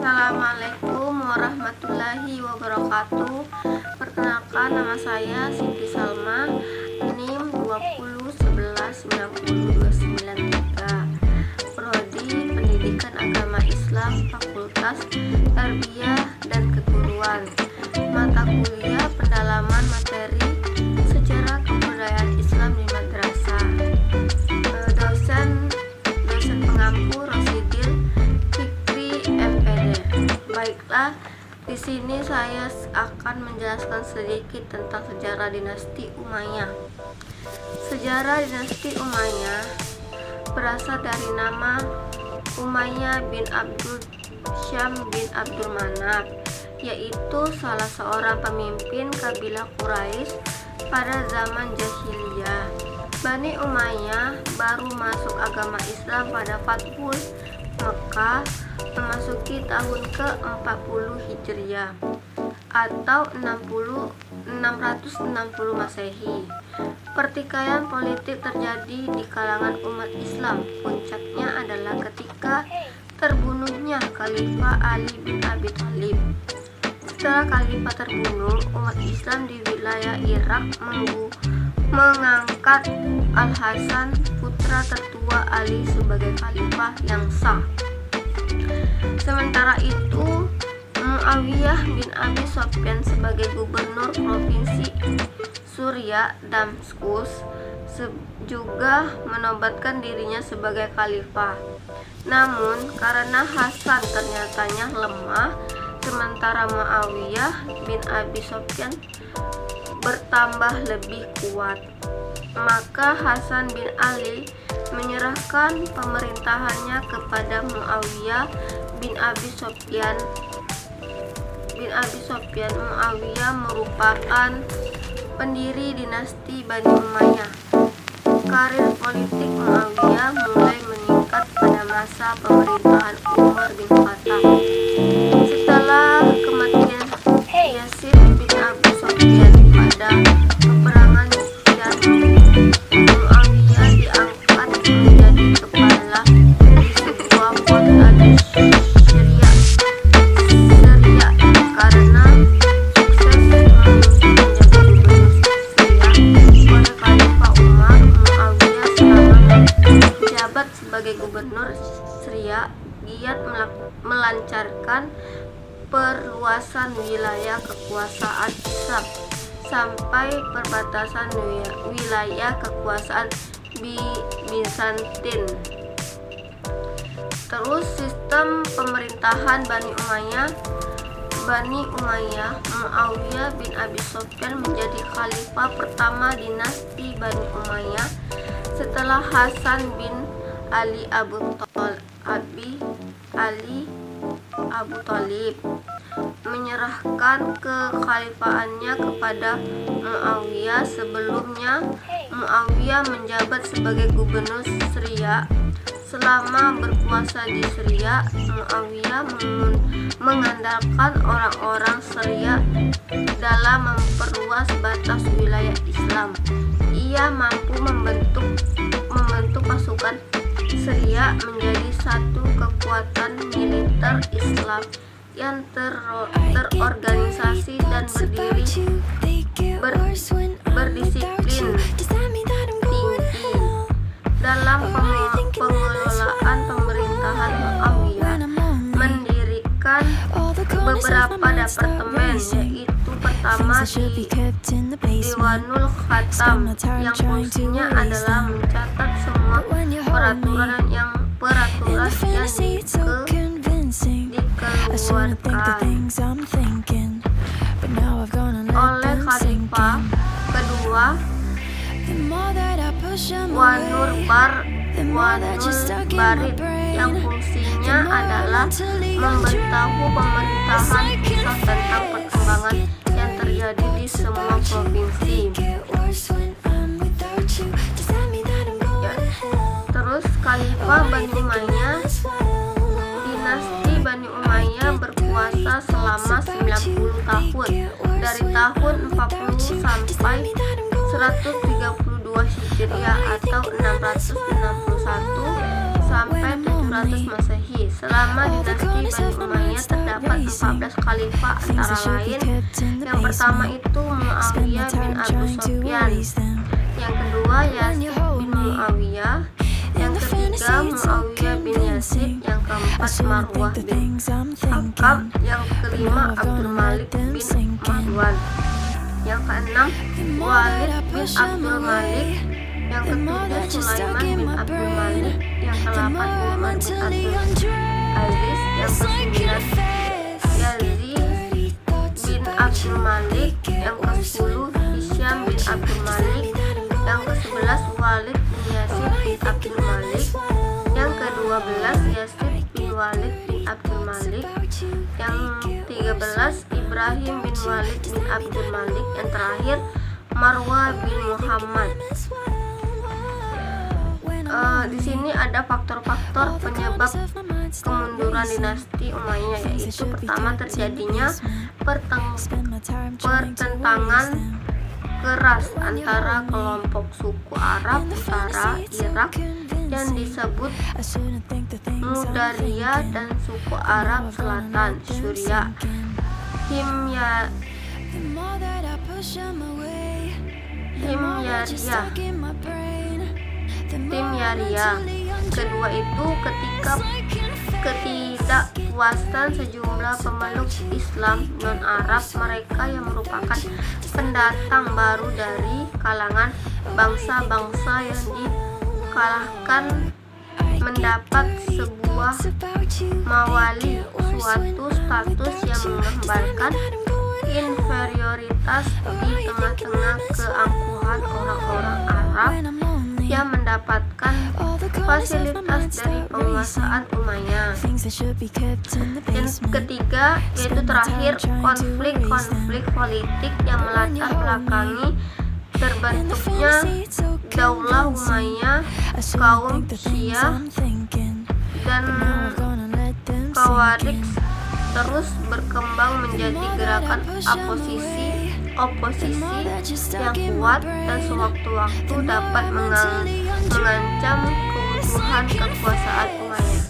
Assalamualaikum warahmatullahi wabarakatuh. Perkenalkan, nama saya Siti Salma, NIM 2011902993, Prodi Pendidikan Agama Islam, Fakultas Tarbiyah dan Keguruan. Mata kuliah pendalaman materi sejarah kebudayaan Islam di madrasah. Dosen pengampu Rosidil Fikri MPD. Baiklah, di sini saya akan menjelaskan sedikit tentang sejarah dinasti Umayyah. Sejarah dinasti Umayyah berasal dari nama Umayyah bin Abdul Syam bin Abdul Manaf, yaitu salah seorang pemimpin kabilah Quraisy pada zaman jahiliyah. Bani Umayyah baru masuk agama Islam pada Fathul Mekkah memasuki tahun ke-40 Hijriah atau 660 Masehi. Pertikaian politik terjadi di kalangan umat Islam. Puncaknya adalah ketika terbunuhnya Khalifah Ali bin Abi Thalib. Setelah Khalifah terbunuh, umat Islam di wilayah Irak mengangkat Al-Hasan, putra tertua Ali, sebagai khalifah yang sah. Sementara itu, Muawiyah bin Abi Sufyan sebagai gubernur provinsi Suriah Damaskus juga menobatkan dirinya sebagai khalifah. Namun, karena Hasan ternyatanya lemah, sementara Muawiyah bin Abi Sufyan bertambah lebih kuat, maka Hasan bin Ali menyerahkan pemerintahannya kepada Muawiyah bin Abi Sufyan. Muawiyah merupakan pendiri dinasti Bani Umayyah. Karir politik Muawiyah mulai meningkat pada masa pemerintahan Umar bin Khattab. Setelah kematian Yazid bin Abi Sufyan pada peperangan Yarmouk, Muawiyah diangkat menjadi kepala di sebuah kota di Syria karena sukses memimpin menjadi gubernur Syria oleh Khalifah Umar. Muawiyah selama menjabat sebagai gubernur Syria giat melancarkan perluasan wilayah kekuasaan Islam sampai perbatasan wilayah kekuasaan Bizantin. Terus sistem pemerintahan Bani Umayyah, Muawiyah bin Abi Sufyan menjadi khalifah pertama dinasti Bani Umayyah setelah Hasan bin Ali Abu Thalib menyerahkan kekhalifahannya kepada Muawiyah. Sebelumnya, Muawiyah menjabat sebagai gubernur Syria. Selama berkuasa di Syria, Muawiyah mengandalkan orang-orang Syria dalam memperluas batas wilayah Islam. Ia mampu membentuk pasukan Syria menjadi satu kekuatan militer Islam yang terorganisasi dan berdisiplin tinggi. Dalam pengelolaan pemerintahan, Muawiyah mendirikan beberapa departemen, yaitu pertama di Diwanul Khatam, yang fungsinya adalah mencatat semua peraturan yang dikeluarkan oleh Khalifah kedua Wanur Barid, yang fungsinya adalah memberitahu pemerintahan pusat tentang perkembangan yang terjadi di semua provinsi. Terus Khalifah Bani Umayyah. Dinasti Bani Umayyah berkuasa selama 90 tahun, dari tahun 40 sampai 132 Hijriah atau 661 sampai 700 Masehi. Selama dinasti Bani Umayyah terdapat 14 khalifah, antara lain yang pertama itu Muawiyah bin Abu Sufyan, yang kedua Yazid bin Muawiyah, yang ketiga Muawiyah bin Yazid, yang keempat Marwah bin Hakam, yang kelima Abdul Malik bin Marwan, yang keenam Walid bin Abdul Malik, yang ketujuh Sulaiman bin Abdul Malik, yang kedelapan Umar bin Abdul Aziz, yang kesembilan Yazid bin Abdul Malik, yang ke-10 Hisham bin Abdul Malik, yang ke-11 Walid bin Yazid bin Abdul Malik, yang ke-12 Yazid bin Walid bin Abdul Malik, yang 13 Ibrahim bin Walid bin Abdul Malik, yang terakhir Marwah bin Muhammad. Di sini ada faktor-faktor penyebab kemunduran dinasti Umayyah, yaitu pertama terjadinya pertentangan keras antara kelompok suku Arab utara Irak yang disebut Mudariyah dan suku Arab Selatan Syria Himyariyah. Kedua itu ketika ketidakpuasan sejumlah pemeluk Islam non-Arab, mereka yang merupakan pendatang baru dari kalangan bangsa-bangsa yang dikalahkan mendapat sebuah mawali, suatu status yang menggambarkan inferioritas di tengah-tengah keangkuhan orang-orang Arab yang mendapatkan fasilitas dari penguasaan Umayyah. Yang ketiga yaitu terakhir konflik politik yang melatar belakangi terbentuknya Daulah Umayyah, kaum Syiah dan Khawarij terus berkembang menjadi gerakan oposisi yang kuat dan sewaktu-waktu dapat mengancam keutuhan kekuasaan Umayyah.